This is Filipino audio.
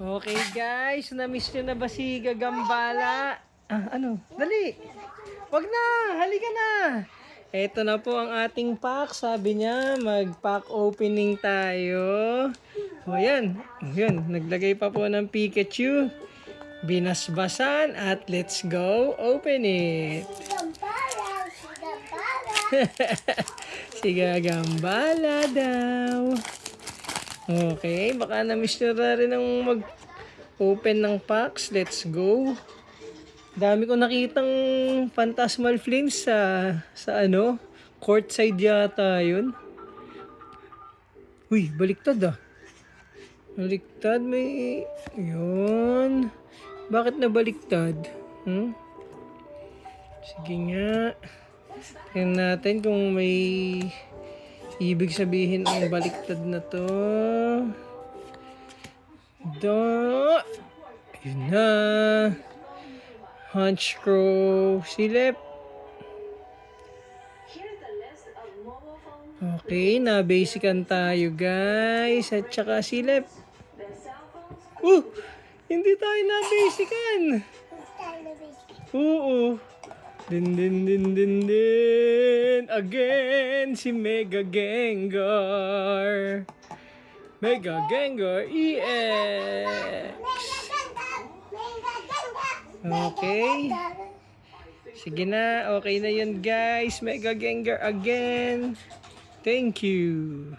Okay guys, na-miss nyo na ba si Gagambala? Ano? Dali! Wag na! Halika na! Ito na po ang ating pack. Sabi niya, mag-pack opening tayo. O yan. Yun, naglagay pa po ng Pikachu. Binasbasan at let's go open it. Si Gagambala daw. Okay, baka na-miss nyo na rin ang mag-open ng packs. Let's go. Dami ko nakitang Phantasmal Flames sa ano, courtside yata yun. Uy, baliktad ah. Baliktad may... Yun. Bakit na baliktad? Sige nga. Tingnan natin kung may ibig sabihin ang baliktad na to. Yun na. Honchkrow Silep. Okay, na-basican tayo guys. At saka Silep. Hindi tayo na-basican. Oo. Din. Again, si Mega Gengar. Mega Gengar EX. Okay. Sige na, okay na yun guys. Mega Gengar again. Thank you.